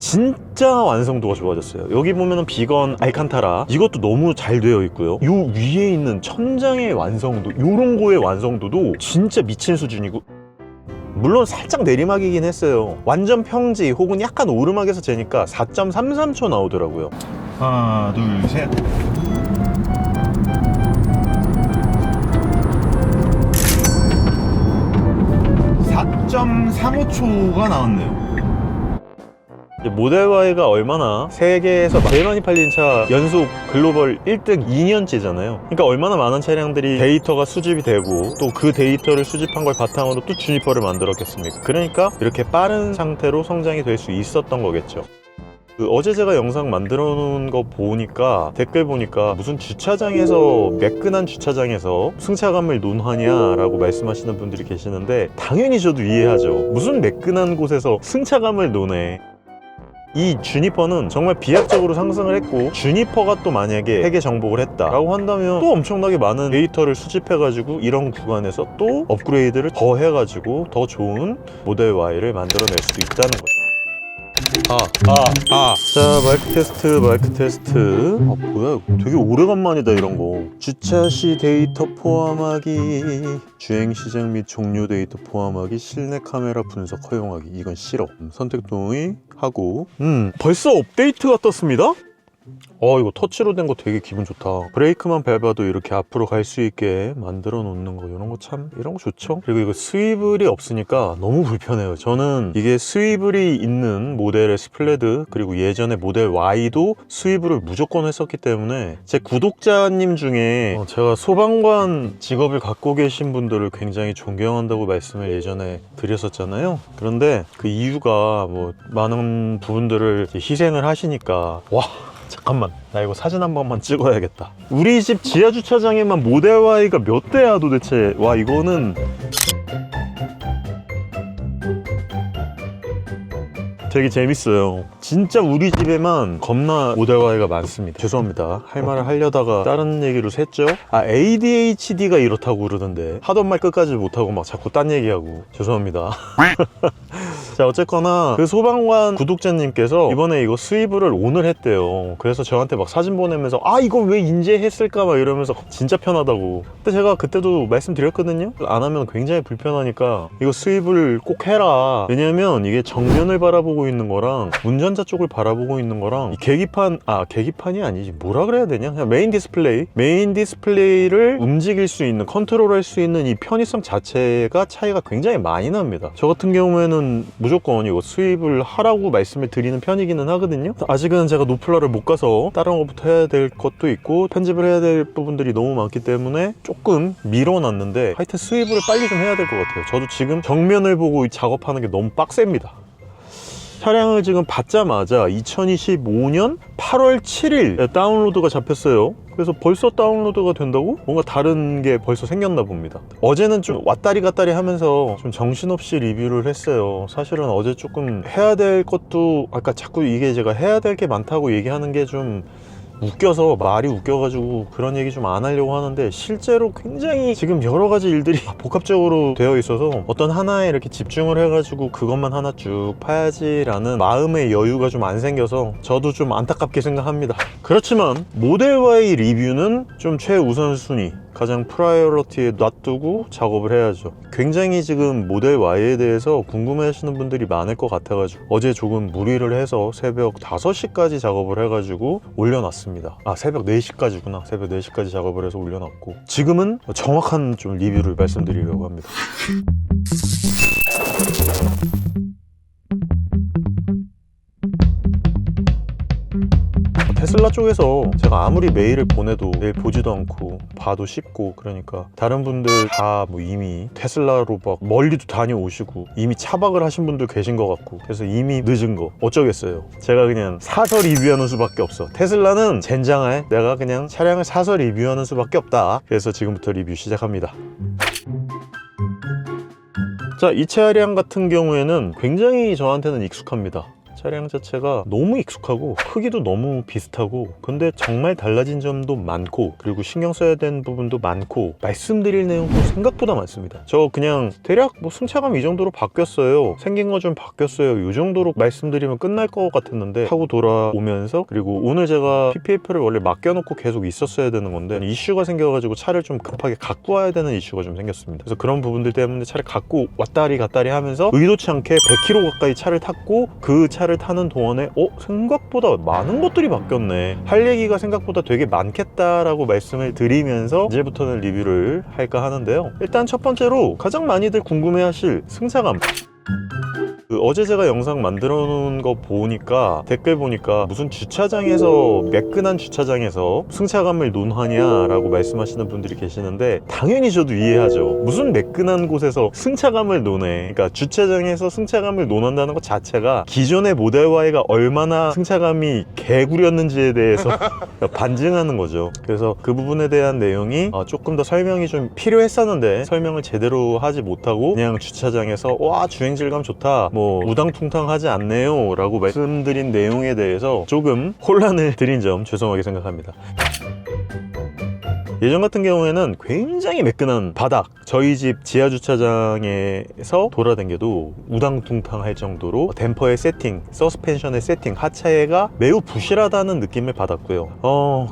진짜 완성도가 좋아졌어요. 여기 보면은 비건 알칸타라 이것도 너무 잘 되어 있고요. 요 위에 있는 천장의 완성도, 요런 거의 완성도도 진짜 미친 수준이고, 물론 살짝 내리막이긴 했어요. 완전 평지 혹은 약간 오르막에서 재니까 4.33초 나오더라고요. 하나 둘 셋. 4.35초가 나왔네요. 모델 Y가 얼마나 세계에서 제일 많이 팔린 차 연속 글로벌 1등 2년째잖아요. 그러니까 얼마나 많은 차량들이 데이터가 수집이 되고 또 그 데이터를 수집한 걸 바탕으로 또 주니퍼를 만들었겠습니까? 그러니까 이렇게 빠른 상태로 성장이 될 수 있었던 거겠죠. 어제 제가 영상 만들어 놓은 거 보니까 댓글 보니까 무슨 주차장에서, 매끈한 주차장에서 승차감을 논하냐 라고 말씀하시는 분들이 계시는데, 당연히 저도 이해하죠. 무슨 매끈한 곳에서 승차감을 논해. 이 주니퍼는 정말 비약적으로 상승을 했고, 주니퍼가 또 만약에 세계 정복을 했다라고 한다면 또 엄청나게 많은 데이터를 수집해가지고 이런 구간에서 또 업그레이드를 더 해가지고 더 좋은 모델 Y를 만들어낼 수도 있다는 거죠. 자, 마이크 테스트. 뭐야, 되게 오래간만이다 이런 거. 주차 시 데이터 포함하기, 주행 시작 및 종료 데이터 포함하기, 실내 카메라 분석 허용하기. 이건 싫어. 선택 동의 하고. 벌써 업데이트가 떴습니다. 이거 터치로 된 거 되게 기분 좋다. 브레이크만 밟아도 이렇게 앞으로 갈 수 있게 만들어 놓는 거, 이런 거 참, 이런 거 좋죠. 그리고 이거 스위블이 없으니까 너무 불편해요. 저는 이게 스위블이 있는 모델의 스플레드, 그리고 예전에 모델 Y도 스위블을 무조건 했었기 때문에, 제 구독자님 중에 제가 소방관 직업을 갖고 계신 분들을 굉장히 존경한다고 말씀을 예전에 드렸었잖아요. 그런데 그 이유가 뭐 많은 부분들을 희생을 하시니까, 와, 잠깐만, 나 이거 사진 한 번만 찍어야겠다. 우리 집 지하 주차장에만 모델 Y가 몇 대야 도대체. 와, 이거는 되게 재밌어요. 진짜 우리 집에만 겁나 모델 Y가 많습니다. 죄송합니다. 할 말을 하려다가 다른 얘기로 샜죠? ADHD가 이렇다고 그러던데 하던 말 끝까지 못하고 막 자꾸 딴 얘기하고. 죄송합니다. 자, 어쨌거나 그 소방관 구독자님께서 이번에 이거 스위브를 오늘 했대요. 그래서 저한테 막 사진 보내면서 이거 왜 인제했을까 막 이러면서 진짜 편하다고. 근데 제가 그때도 말씀드렸거든요. 안 하면 굉장히 불편하니까 이거 스위브를 꼭 해라. 왜냐면 이게 정면을 바라보고 있는 거랑 운전자 쪽을 바라보고 있는 거랑, 이 계기판이 아니지, 뭐라 그래야 되냐, 그냥 메인 디스플레이를 움직일 수 있는, 컨트롤할 수 있는 이 편의성 자체가 차이가 굉장히 많이 납니다. 저 같은 경우에는 무조건 이거 수입을 하라고 말씀을 드리는 편이기는 하거든요. 아직은 제가 노플러를 못 가서 다른 것부터 해야 될 것도 있고 편집을 해야 될 부분들이 너무 많기 때문에 조금 밀어놨는데, 하여튼 수입을 빨리 좀 해야 될 것 같아요. 저도 지금 정면을 보고 작업하는 게 너무 빡셉니다. 차량을 지금 받자마자 2025년 8월 7일 다운로드가 잡혔어요. 그래서 벌써 다운로드가 된다고? 뭔가 다른 게 벌써 생겼나 봅니다. 어제는 좀 왔다리 갔다리 하면서 좀 정신없이 리뷰를 했어요. 사실은 어제 조금 해야 될 것도, 아까 자꾸 이게 제가 해야 될 게 많다고 얘기하는 게 좀 웃겨서, 말이 웃겨가지고 그런 얘기 좀 안 하려고 하는데, 실제로 굉장히 지금 여러 가지 일들이 복합적으로 되어 있어서 어떤 하나에 이렇게 집중을 해가지고 그것만 하나 쭉 파야지라는 마음의 여유가 좀 안 생겨서 저도 좀 안타깝게 생각합니다. 그렇지만 모델 Y 리뷰는 좀 최우선순위, 가장 프라이어리티에 놔두고 작업을 해야죠. 굉장히 지금 모델 Y에 대해서 궁금해 하시는 분들이 많을 것 같아가지고 어제 조금 무리를 해서 새벽 5시까지 작업을 해가지고 올려놨습니다. 새벽 4시까지구나. 새벽 4시까지 작업을 해서 올려놨고, 지금은 정확한 좀 리뷰를 말씀드리려고 합니다. 테슬라 쪽에서 제가 아무리 메일을 보내도 매일 보지도 않고 봐도 쉽고, 그러니까 다른 분들 다 뭐 이미 테슬라로 막 멀리도 다녀오시고 이미 차박을 하신 분들 계신 것 같고, 그래서 이미 늦은 거 어쩌겠어요. 제가 그냥 사서 리뷰하는 수밖에 없어. 테슬라는 젠장할, 내가 그냥 차량을 사서 리뷰하는 수밖에 없다. 그래서 지금부터 리뷰 시작합니다. 자, 이 차량 같은 경우에는 굉장히 저한테는 익숙합니다. 차량 자체가 너무 익숙하고 크기도 너무 비슷하고, 근데 정말 달라진 점도 많고, 그리고 신경 써야 되는 부분도 많고, 말씀드릴 내용도 생각보다 많습니다. 저 그냥 대략 뭐 승차감 이 정도로 바뀌었어요, 생긴 거 좀 바뀌었어요, 이 정도로 말씀드리면 끝날 것 같았는데, 타고 돌아오면서, 그리고 오늘 제가 PPF를 원래 맡겨놓고 계속 있었어야 되는 건데 이슈가 생겨가지고 차를 좀 급하게 갖고 와야 되는 이슈가 좀 생겼습니다. 그래서 그런 부분들 때문에 차를 갖고 왔다리 갔다리 하면서 의도치 않게 100km 가까이 차를 탔고, 그 차를 타는 동안에 생각보다 많은 것들이 바뀌었네, 할 얘기가 생각보다 되게 많겠다라고 말씀을 드리면서 이제부터는 리뷰를 할까 하는데요. 일단 첫 번째로 가장 많이들 궁금해하실 승차감. 어제 제가 영상 만들어 놓은 거 보니까, 댓글 보니까 무슨 주차장에서, 매끈한 주차장에서 승차감을 논하냐 라고 말씀하시는 분들이 계시는데, 당연히 저도 이해하죠. 무슨 매끈한 곳에서 승차감을 논해. 그러니까 주차장에서 승차감을 논한다는 것 자체가 기존의 모델 Y가 얼마나 승차감이 개구렸는지에 대해서 반증하는 거죠. 그래서 그 부분에 대한 내용이 조금 더 설명이 좀 필요했었는데 설명을 제대로 하지 못하고 그냥 주차장에서 와 주행질감 좋다, 뭐 우당퉁탕하지 않네요 라고 말씀드린 내용에 대해서 조금 혼란을 드린 점 죄송하게 생각합니다. 예전 같은 경우에는 굉장히 매끈한 바닥, 저희 집 지하주차장에서 돌아다녀도 우당퉁탕 할 정도로 댐퍼의 세팅, 서스펜션의 세팅, 하차해가 매우 부실하다는 느낌을 받았고요.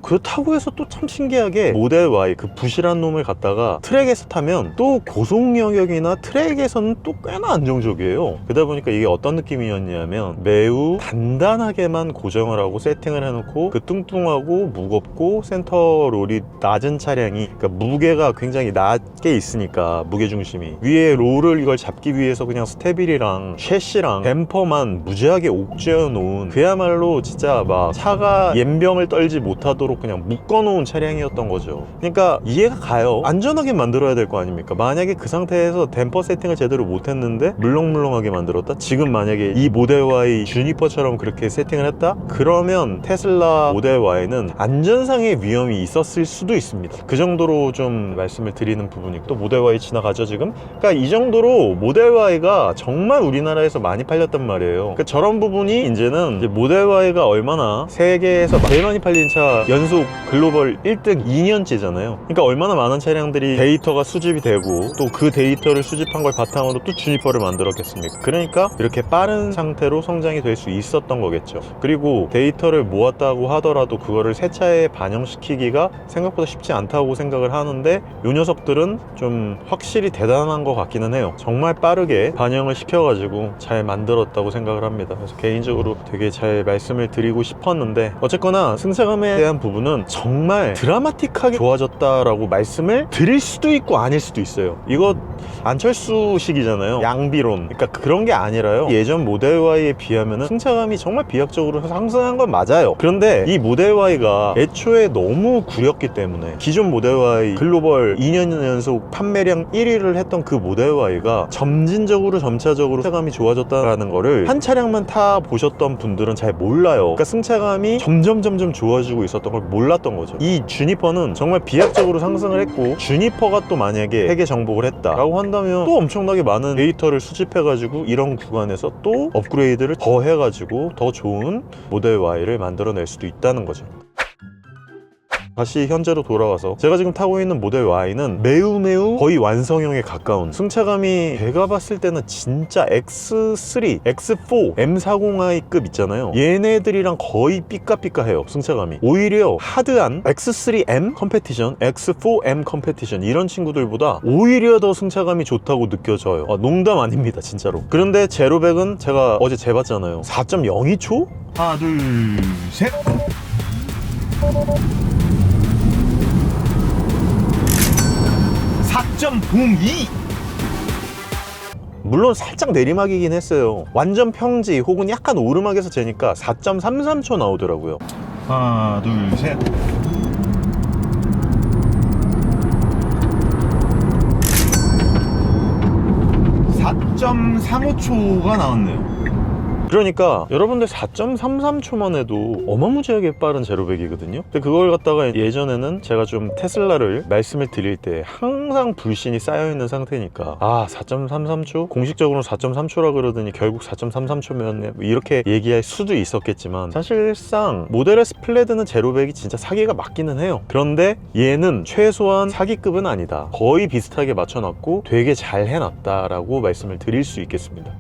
그렇다고 해서 또 참 신기하게 모델 Y, 그 부실한 놈을 갖다가 트랙에서 타면 또 고속 영역이나 트랙에서는 또 꽤나 안정적이에요. 그러다 보니까 이게 어떤 느낌이었냐면 매우 단단하게만 고정을 하고 세팅을 해놓고, 그 뚱뚱하고 무겁고 센터 롤이 낮은 차량이, 그러니까 무게가 굉장히 낮게 있으니까 무게중심이 위에 롤을 이걸 잡기 위해서 그냥 스테빌이랑 셰시랑 댐퍼만 무지하게 옥죄어 놓은, 그야말로 진짜 막 차가 옌병을 떨지 못하도록 그냥 묶어놓은 차량이었던 거죠. 그러니까 이해가 가요. 안전하게 만들어야 될 거 아닙니까? 만약에 그 상태에서 댐퍼 세팅을 제대로 못했는데 물렁물렁하게 만들었다? 지금 만약에 이 모델 Y 주니퍼처럼 그렇게 세팅을 했다? 그러면 테슬라 모델 Y는 안전상의 위험이 있었을 수도 있습니다. 그 정도로 좀 말씀을 드리는 부분이, 또 모델 Y 지나가죠 지금? 그러니까 이 정도로 모델 Y가 정말 우리나라에서 많이 팔렸단 말이에요. 그러니까 저런 부분이 이제는 이제 모델 Y가 얼마나 세계에서 제일 많이 팔린 차 연속 글로벌 1등 2년째잖아요. 그러니까 얼마나 많은 차량들이 데이터가 수집이 되고, 또 그 데이터를 수집한 걸 바탕으로 또 주니퍼를 만들었겠습니까? 그러니까 이렇게 빠른 상태로 성장이 될 수 있었던 거겠죠. 그리고 데이터를 모았다고 하더라도 그거를 새 차에 반영시키기가 생각보다 쉽지 않다고 생각을 하는데, 이 녀석들은 좀 확실히 대단한 것 같기는 해요. 정말 빠르게 반영을 시켜가지고 잘 만들었다고 생각을 합니다. 그래서 개인적으로 되게 잘 말씀을 드리고 싶었는데, 어쨌거나 승차감에 대한 부분은 정말 드라마틱하게 좋아졌다라고 말씀을 드릴 수도 있고 아닐 수도 있어요. 이거 안철수식이잖아요, 양비론. 그러니까 그런 게 아니라요, 예전 모델 Y에 비하면 승차감이 정말 비약적으로 상승한 건 맞아요. 그런데 이 모델 Y가 애초에 너무 구렸기 때문에, 기존 모델 Y 글로벌 2년 연속 판매량 1위를 했던 그 모델 Y가 점진적으로 점차적으로 승차감이 좋아졌다는 거를 한 차량만 타 보셨던 분들은 잘 몰라요. 그러니까 승차감이 점점 좋아지고 있었던 걸 몰랐던 거죠. 이 주니퍼는 정말 비약적으로 상승을 했고, 주니퍼가 또 만약에 세계 정복을 했다라고 한다면 또 엄청나게 많은 데이터를 수집해가지고 이런 구간에서 또 업그레이드를 더 해가지고 더 좋은 모델 Y를 만들어낼 수도 있다는 거죠. 다시 현재로 돌아와서 제가 지금 타고 있는 모델 Y는 매우 거의 완성형에 가까운, 승차감이 제가 봤을 때는 진짜 X3, X4, M40i급 있잖아요, 얘네들이랑 거의 삐까삐까해요. 승차감이 오히려 하드한 X3M 컴페티션, X4M 컴페티션 이런 친구들보다 오히려 더 승차감이 좋다고 느껴져요. 농담 아닙니다 진짜로. 그런데 제로백은 제가 어제 재봤잖아요, 4.02초? 하나 둘 셋. 4.02! 물론 살짝 내리막이긴 했어요. 완전 평지 혹은 약간 오르막에서 재니까 4.33초 나오더라고요. 하나 둘 셋. 4.35초가 나왔네요. 그러니까 여러분들 4.33초만 해도 어마무지하게 빠른 제로백이거든요. 근데 그걸 갖다가 예전에는 제가 좀 테슬라를 말씀을 드릴 때 항상 불신이 쌓여있는 상태니까 4.33초? 공식적으로는 4.3초라 그러더니 결국 4.33초면 이렇게 얘기할 수도 있었겠지만 사실상 모델 S 플레드는 제로백이 진짜 사기가 맞기는 해요. 그런데 얘는 최소한 사기급은 아니다. 거의 비슷하게 맞춰놨고 되게 잘 해놨다라고 말씀을 드릴 수 있겠습니다.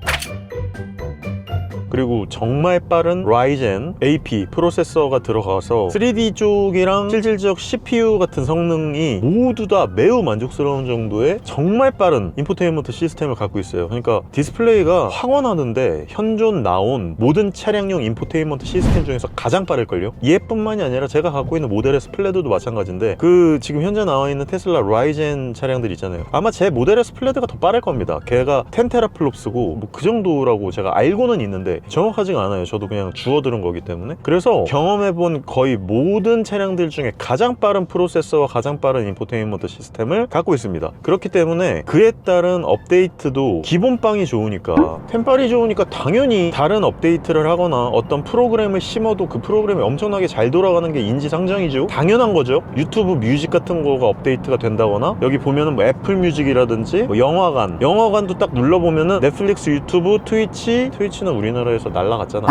그리고 정말 빠른 라이젠 AP 프로세서가 들어가서 3D 쪽이랑 실질적 CPU 같은 성능이 모두 다 매우 만족스러운 정도의 정말 빠른 인포테인먼트 시스템을 갖고 있어요. 그러니까 디스플레이가 확원하는데 현존 나온 모든 차량용 인포테인먼트 시스템 중에서 가장 빠를걸요. 얘뿐만이 아니라 제가 갖고 있는 모델 S 플레드도 마찬가지인데 그 지금 현재 나와 있는 테슬라 라이젠 차량들 있잖아요. 아마 제 모델 S 플레드가 더 빠를 겁니다. 걔가 10테라플롭스고 뭐 그 정도라고 제가 알고는 있는데 정확하지가 않아요. 저도 그냥 주워 들은 거기 때문에. 그래서 경험해본 거의 모든 차량들 중에 가장 빠른 프로세서와 가장 빠른 인포테인먼트 시스템을 갖고 있습니다. 그렇기 때문에 그에 따른 업데이트도 기본빵이 좋으니까, 템빨이 좋으니까 당연히 다른 업데이트를 하거나 어떤 프로그램을 심어도 그 프로그램이 엄청나게 잘 돌아가는 게 인지상정이죠. 당연한 거죠. 유튜브 뮤직 같은 거가 업데이트가 된다거나, 여기 보면은 뭐 애플 뮤직이라든지 뭐 영화관도 딱 눌러보면은 넷플릭스, 유튜브, 트위치는 우리나라에서 날라갔잖아.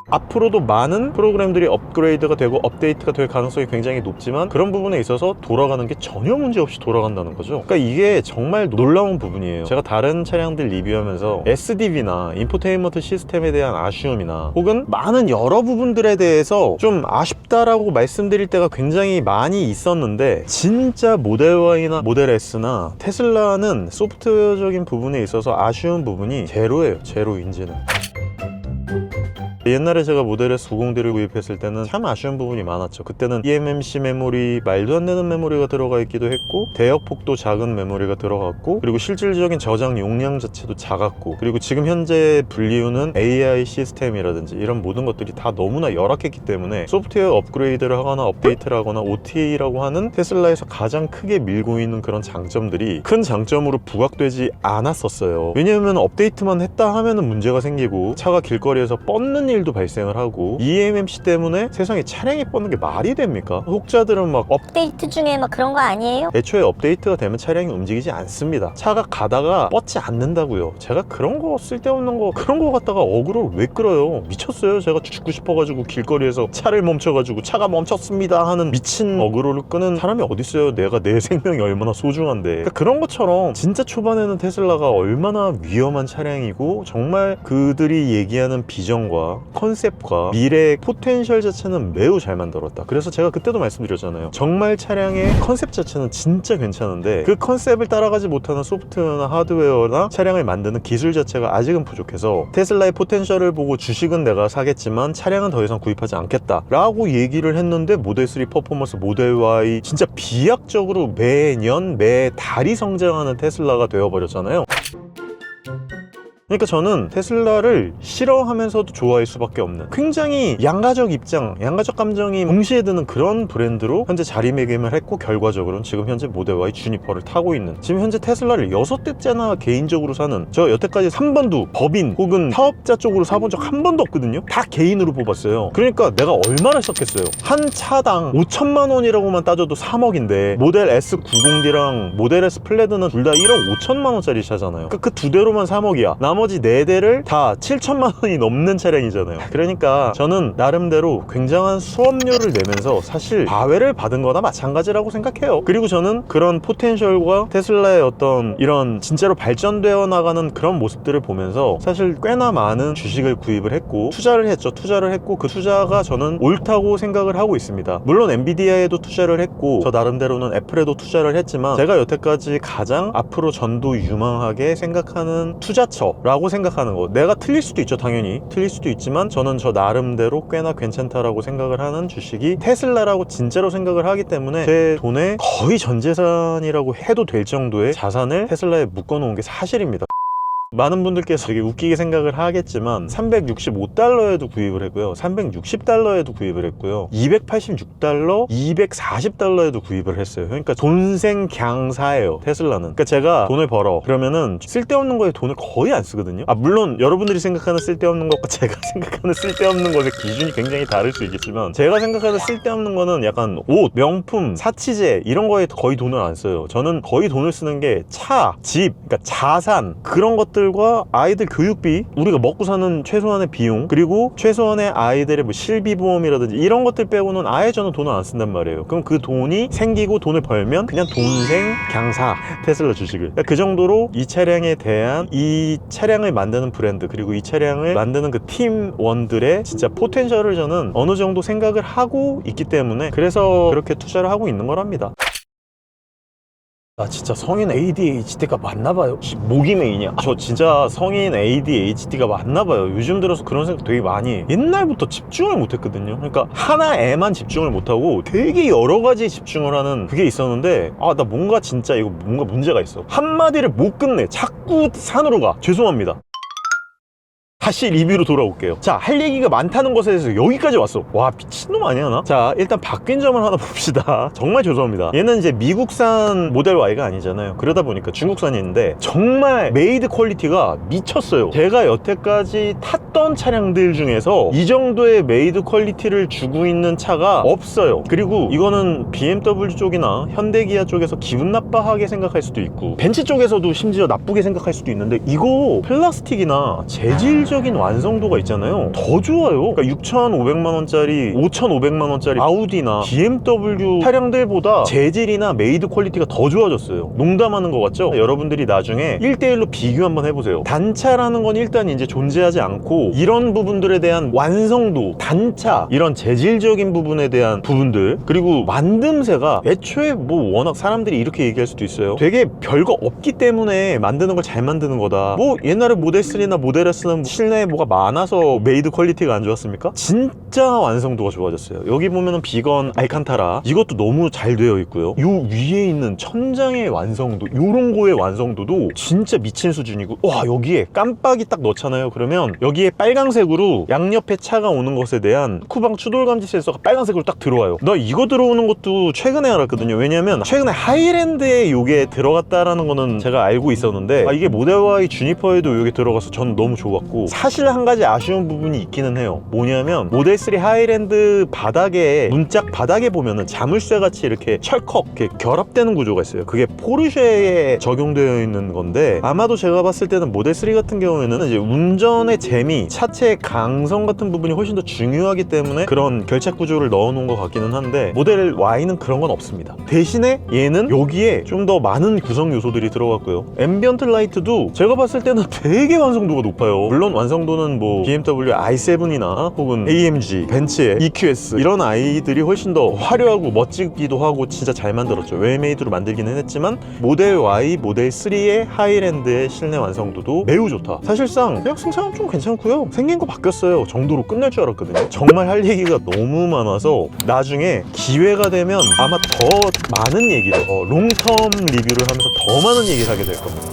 앞으로도 많은 프로그램들이 업그레이드가 되고 업데이트가 될 가능성이 굉장히 높지만 그런 부분에 있어서 돌아가는 게 전혀 문제없이 돌아간다는 거죠. 그러니까 이게 정말 놀라운 부분이에요. 제가 다른 차량들 리뷰하면서 SDV나 인포테인먼트 시스템에 대한 아쉬움이나 혹은 많은 여러 부분들에 대해서 좀 아쉽다라고 말씀드릴 때가 굉장히 많이 있었는데, 진짜 모델 Y나 모델 S나 테슬라는 소프트웨어적인 부분에 있어서 아쉬운 부분이 제로예요. 제로 인지는. 옛날에 제가 모델 S 990D를 구입했을 때는 참 아쉬운 부분이 많았죠. 그때는 eMMC 메모리, 말도 안 되는 메모리가 들어가 있기도 했고, 대역폭도 작은 메모리가 들어갔고, 그리고 실질적인 저장 용량 자체도 작았고, 그리고 지금 현재 불리우는 AI 시스템이라든지 이런 모든 것들이 다 너무나 열악했기 때문에 소프트웨어 업그레이드를 하거나 업데이트를 하거나 OTA라고 하는 테슬라에서 가장 크게 밀고 있는 그런 장점들이 큰 장점으로 부각되지 않았었어요. 왜냐하면 업데이트만 했다 하면은 문제가 생기고 차가 길거리에서 뻗는 일도 발생을 하고, eMMC 때문에 세상에 차량이 뻗는 게 말이 됩니까? 혹자들은 막 업데이트 중에 막 그런 거 아니에요? 애초에 업데이트가 되면 차량이 움직이지 않습니다. 차가 가다가 뻗지 않는다고요. 제가 그런 거 쓸데없는 거 그런 거 갖다가 어그로를 왜 끌어요? 미쳤어요. 제가 죽고 싶어가지고 길거리에서 차를 멈춰가지고 차가 멈췄습니다 하는 미친 어그로를 끄는 사람이 어딨어요. 내가 내 생명이 얼마나 소중한데. 그러니까 그런 것처럼 진짜 초반에는 테슬라가 얼마나 위험한 차량이고 정말 그들이 얘기하는 비전과 컨셉과 미래의 포텐셜 자체는 매우 잘 만들었다. 그래서 제가 그때도 말씀드렸잖아요. 정말 차량의 컨셉 자체는 진짜 괜찮은데 그 컨셉을 따라가지 못하는 소프트웨어나 하드웨어나 차량을 만드는 기술 자체가 아직은 부족해서 테슬라의 포텐셜을 보고 주식은 내가 사겠지만 차량은 더 이상 구입하지 않겠다 라고 얘기를 했는데, 모델 3 퍼포먼스, 모델 Y 진짜 비약적으로 매년 매달이 성장하는 테슬라가 되어버렸잖아요. 그러니까 저는 테슬라를 싫어하면서도 좋아할 수밖에 없는, 굉장히 양가적 입장, 양가적 감정이 동시에 드는 그런 브랜드로 현재 자리매김을 했고, 결과적으로는 지금 현재 모델 Y 주니퍼를 타고 있는, 지금 현재 테슬라를 6대째나 개인적으로 사는, 저 여태까지 3번도 법인 혹은 사업자 쪽으로 사본 적 한 번도 없거든요. 다 개인으로 뽑았어요. 그러니까 내가 얼마나 썼겠어요. 한 차당 5천만 원이라고만 따져도 3억인데 모델 S90D랑 모델 S 플레드는 둘 다 1억 5천만 원짜리 차잖아요. 그러니까 그 두 대로만 3억이야. 나머지 4대를 다 7천만 원이 넘는 차량이잖아요. 그러니까 저는 나름대로 굉장한 수업료를 내면서 사실 과외를 받은 거나 마찬가지라고 생각해요. 그리고 저는 그런 포텐셜과 테슬라의 어떤 이런 진짜로 발전되어 나가는 그런 모습들을 보면서 사실 꽤나 많은 주식을 구입을 했고 투자를 했죠. 투자를 했고 그 투자가 저는 옳다고 생각을 하고 있습니다. 물론 엔비디아에도 투자를 했고 저 나름대로는 애플에도 투자를 했지만, 제가 여태까지 가장 앞으로 전도 유망하게 생각하는 투자처 라고 생각하는 거, 내가 틀릴 수도 있죠. 당연히 틀릴 수도 있지만 저는 저 나름대로 꽤나 괜찮다라고 생각을 하는 주식이 테슬라라고 진짜로 생각을 하기 때문에 제 돈의 거의 전 재산이라고 해도 될 정도의 자산을 테슬라에 묶어놓은 게 사실입니다. 많은 분들께서 되게 웃기게 생각을 하겠지만 365달러에도 구입을 했고요, 360달러에도 구입을 했고요, 286달러, 240달러에도 구입을 했어요. 그러니까 돈생강사예요, 테슬라는. 그러니까 제가 돈을 벌어 그러면은 쓸데없는 거에 돈을 거의 안 쓰거든요. 물론 여러분들이 생각하는 쓸데없는 것과 제가 생각하는 쓸데없는 것의 기준이 굉장히 다를 수 있겠지만, 제가 생각하는 쓸데없는 거는 약간 옷, 명품, 사치제 이런 거에 거의 돈을 안 써요. 저는 거의 돈을 쓰는 게 차, 집, 그러니까 자산, 그런 것들과 아이들 교육비, 우리가 먹고 사는 최소한의 비용, 그리고 최소한의 아이들의 뭐 실비보험이라든지 이런 것들 빼고는 아예 저는 돈을 안 쓴단 말이에요. 그럼 그 돈이 생기고 돈을 벌면 그냥 돈생강사, 테슬라 주식을. 그러니까 그 정도로 이 차량에 대한, 이 차량을 만드는 브랜드, 그리고 이 차량을 만드는 그 팀원들의 진짜 포텐셜을 저는 어느 정도 생각을 하고 있기 때문에, 그래서 그렇게 투자를 하고 있는 거랍니다. 진짜 성인 ADHD가 맞나봐요. 모기 메이냐? 저 진짜 성인 ADHD가 맞나봐요. 요즘 들어서 그런 생각 되게 많이 해. 옛날부터 집중을 못했거든요. 그러니까 하나에만 집중을 못하고 되게 여러 가지에 집중을 하는 그게 있었는데, 나 뭔가 진짜 이거 뭔가 문제가 있어. 한마디를 못 끝내. 자꾸 산으로 가. 죄송합니다. 다시 리뷰로 돌아올게요. 자, 할 얘기가 많다는 것에 대해서 여기까지 왔어. 와, 미친놈 아니야 나? 자, 일단 바뀐 점을 하나 봅시다. 정말 죄송합니다. 얘는 이제 미국산 모델 Y가 아니잖아요. 그러다 보니까 중국산이 있는데 정말 메이드 퀄리티가 미쳤어요. 제가 여태까지 탔던 차량들 중에서 이 정도의 메이드 퀄리티를 주고 있는 차가 없어요. 그리고 이거는 BMW 쪽이나 현대기아 쪽에서 기분 나빠하게 생각할 수도 있고, 벤츠 쪽에서도 심지어 나쁘게 생각할 수도 있는데, 이거 플라스틱이나 재질적인 완성도가 있잖아요. 더 좋아요. 그러니까 6,500만원짜리, 5,500만원짜리 아우디나 BMW 차량들보다 재질이나 메이드 퀄리티가 더 좋아졌어요. 농담하는 것 같죠? 여러분들이 나중에 1대1로 비교 한번 해보세요. 단차라는 건 일단 이제 존재하지 않고, 이런 부분들에 대한 완성도, 단차, 이런 재질적인 부분에 대한 부분들, 그리고 만듦새가 애초에 뭐 워낙 사람들이 이렇게 얘기할 수도 있어요. 되게 별거 없기 때문에 만드는 걸 잘 만드는 거다. 뭐 옛날에 모델 3나 모델 S는 실내에 뭐가 많아서 메이드 퀄리티가 안 좋았습니까? 진짜 완성도가 좋아졌어요. 여기 보면은 비건 알칸타라, 이것도 너무 잘 되어 있고요. 요 위에 있는 천장의 완성도, 요런 거의 완성도도 진짜 미친 수준이고, 와, 여기에 깜빡이 딱 넣잖아요. 그러면 여기에 빨강색으로 양옆에 차가 오는 것에 대한 쿠방 추돌 감지 센서가 빨강색으로 딱 들어와요. 나 이거 들어오는 것도 최근에 알았거든요. 왜냐면 최근에 하이랜드에 요게 들어갔다라는 거는 제가 알고 있었는데, 이게 모델 Y 주니퍼에도 요게 들어가서 저는 너무 좋았고, 사실 한 가지 아쉬운 부분이 있기는 해요. 뭐냐면 모델 3 하이랜드 바닥에, 문짝 바닥에 보면은 자물쇠 같이 이렇게 철컥 이렇게 결합되는 구조가 있어요. 그게 포르쉐에 적용되어 있는 건데, 아마도 제가 봤을 때는 모델 3 같은 경우에는 이제 운전의 재미, 차체의 강성 같은 부분이 훨씬 더 중요하기 때문에 그런 결착 구조를 넣어놓은 것 같기는 한데, 모델 Y는 그런 건 없습니다. 대신에 얘는 여기에 좀 더 많은 구성 요소들이 들어갔고요. 앰비언트 라이트도 제가 봤을 때는 되게 완성도가 높아요. 물론 완성도는 뭐 BMW i7이나 혹은 AMG, 벤츠의 EQS 이런 아이들이 훨씬 더 화려하고 멋지기도 하고 진짜 잘 만들었죠. 웰메이드로 만들기는 했지만, 모델 Y, 모델 3의 하이랜드의 실내 완성도도 매우 좋다. 사실상 대학 승차감 좀 괜찮고요. 생긴 거 바뀌었어요 정도로 끝날 줄 알았거든요. 정말 할 얘기가 너무 많아서 나중에 기회가 되면 아마 더 많은 얘기를, 롱텀 리뷰를 하면서 더 많은 얘기를 하게 될 겁니다.